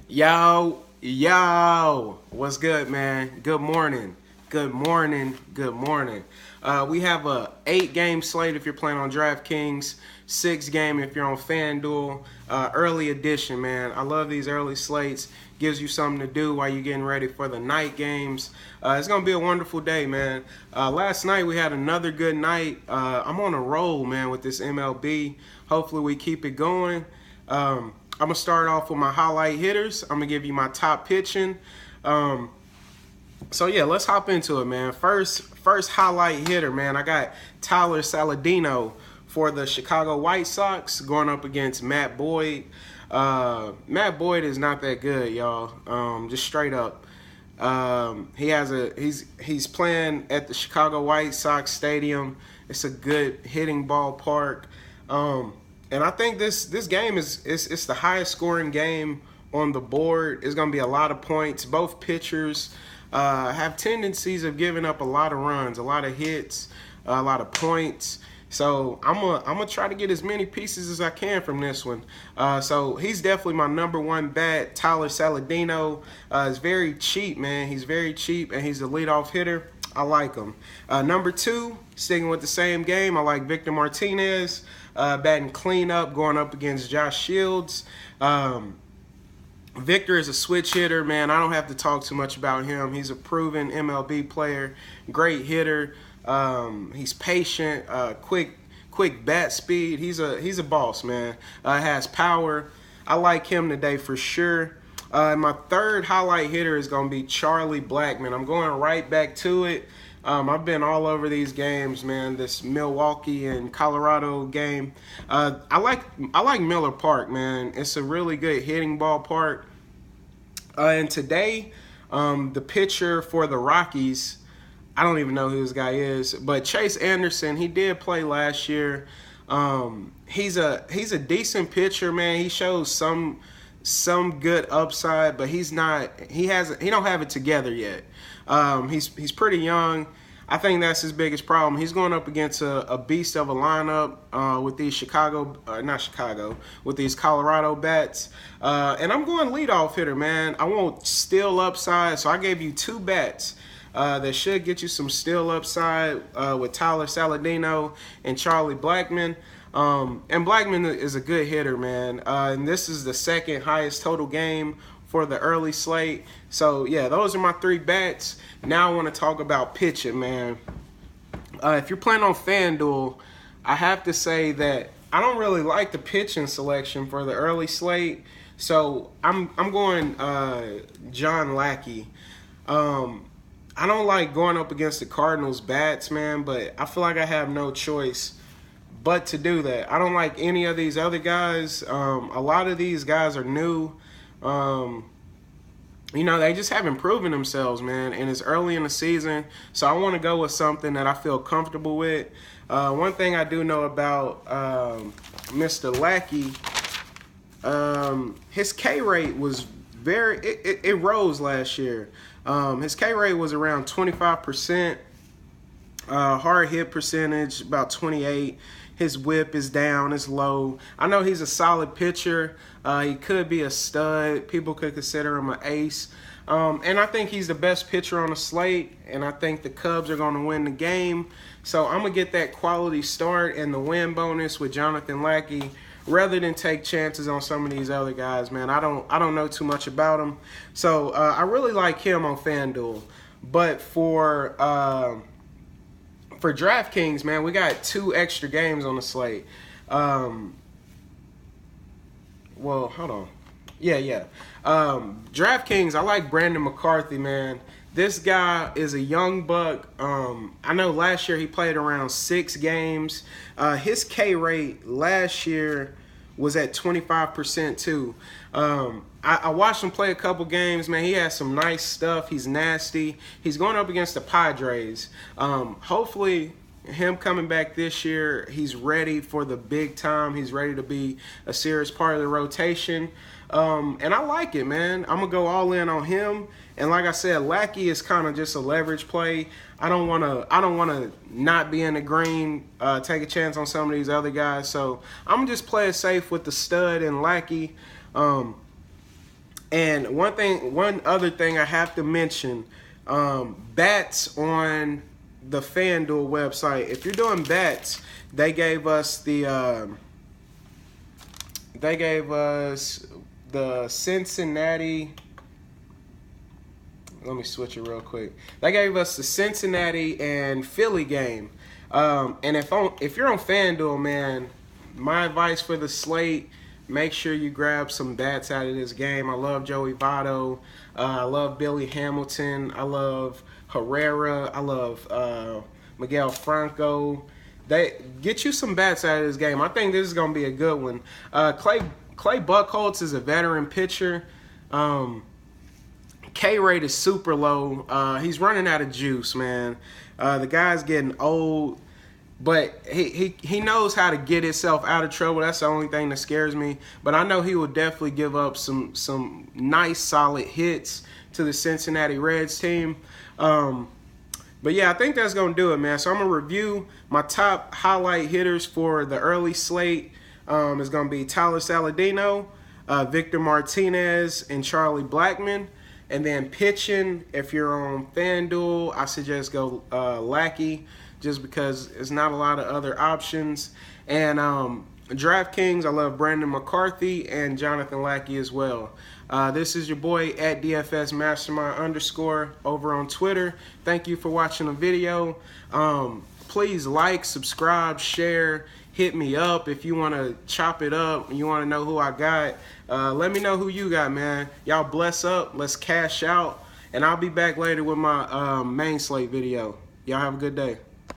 Yo, what's good, man? Good morning. We have a 8-game slate if you're playing on DraftKings, 6-game if you're on Fanduel. Early edition, man. I love these early slates. Gives you something to do while you're getting ready for the night games. It's gonna be a wonderful day, man. Last night we had another good night. I'm on a roll, man, with this MLB. Hopefully we keep it going. I'm going to start off with my highlight hitters. I'm going to give you my top pitching. So, yeah, let's hop into it, man. First highlight hitter, man. I got Tyler Saladino for the Chicago White Sox going up against Matt Boyd. Matt Boyd is not that good, y'all. Just straight up. He's playing at the Chicago White Sox Stadium. It's a good hitting ballpark. And I think this game it's the highest scoring game on the board. It's going to be a lot of points. Both pitchers have tendencies of giving up a lot of runs, a lot of hits, a lot of points. So I'm gonna try to get as many pieces as I can from this one. So he's definitely my number one bet. Tyler Saladino is very cheap, man. He's very cheap, and he's a leadoff hitter. I like him. Number two, sticking with the same game, I like Victor Martinez, batting cleanup, going up against Josh Shields. Victor is a switch hitter, man. I don't have to talk too much about him. He's a proven MLB player, great hitter. He's patient, quick bat speed. He's a boss, man. Has power. I like him today for sure. My third highlight hitter is going to be Charlie Blackmon. I'm going right back to it. I've been all over these games, man. This Milwaukee and Colorado game. I like Miller Park, man. It's a really good hitting ballpark. And today, the pitcher for the Rockies, I don't even know who this guy is, but Chase Anderson, he did play last year. He's a decent pitcher, man. He shows some good upside, but he don't have it together yet. He's pretty young. I think that's his biggest problem. He's going up against a beast of a lineup with these with these Colorado bats. And I'm going leadoff hitter, man. I want steal upside, so I gave you 2 bats that should get you some steal upside with Tyler Saladino and Charlie Blackmon. And Blackmon is a good hitter, man. And this is the second highest total game for the early slate. So, yeah, those are my 3 bets. Now I want to talk about pitching, man. If you're playing on FanDuel, I have to say that I don't really like the pitching selection for the early slate. So I'm going John Lackey. I don't like going up against the Cardinals bats, man, but I feel like I have no choice but to do that. I don't like any of these other guys. A lot of these guys are new. They just haven't proven themselves, man, and it's early in the season, so I want to go with something that I feel comfortable with. One thing I do know about Mr. Lackey, his K rate was it rose last year. His K rate was around 25%, hard hit percentage about 28%. His whip is down, it's low. I know he's a solid pitcher. He could be a stud. People could consider him an ace. And I think he's the best pitcher on the slate, and I think the Cubs are going to win the game. So I'm going to get that quality start and the win bonus with Jonathan Lackey rather than take chances on some of these other guys, man. I don't know too much about them. So I really like him on FanDuel. But for DraftKings, man, we got 2 extra games on the slate. Well, hold on. Yeah. DraftKings, I like Brandon McCarthy, man. This guy is a young buck. I know last year he played around 6 games. His K rate last year was at 25% too. I watched him play a couple games, man. He has some nice stuff. He's nasty. He's going up against the Padres. Hopefully, him coming back this year, he's ready for the big time. He's ready to be a serious part of the rotation. And I like it, man. I'm going to go all in on him. And like I said, Lackey is kind of just a leverage play. I don't want to not be in the green, take a chance on some of these other guys. So I'm just play it safe with the stud and Lackey. And one other thing I have to mention, bets on the Fanduel website. If you're doing bets, they gave us the Cincinnati. Let me switch it real quick. They gave us the Cincinnati and Philly game. And if you're on Fanduel, man, my advice for the slate: make sure you grab some bats out of this game. I love Joey Votto. I love Billy Hamilton. I love Herrera. I love Miguel Franco. They get you some bats out of this game. I think this is going to be a good one. Clay Buchholz is a veteran pitcher. K rate is super low. He's running out of juice, man. The guy's getting old. But he knows how to get himself out of trouble. That's the only thing that scares me. But I know he will definitely give up some nice, solid hits to the Cincinnati Reds team. But yeah, I think that's going to do it, man. So I'm going to review my top highlight hitters for the early slate. It's going to be Tyler Saladino, Victor Martinez, and Charlie Blackmon. And then pitching, if you're on FanDuel, I suggest go Lackey, just because there's not a lot of other options. And DraftKings, I love Brandon McCarthy and Jonathan Lackey as well. This is your boy at DFSMasterMind_ over on Twitter. Thank you for watching the video. Please like, subscribe, share, hit me up if you want to chop it up and you want to know who I got. Let me know who you got, man. Y'all bless up. Let's cash out. And I'll be back later with my main slate video. Y'all have a good day.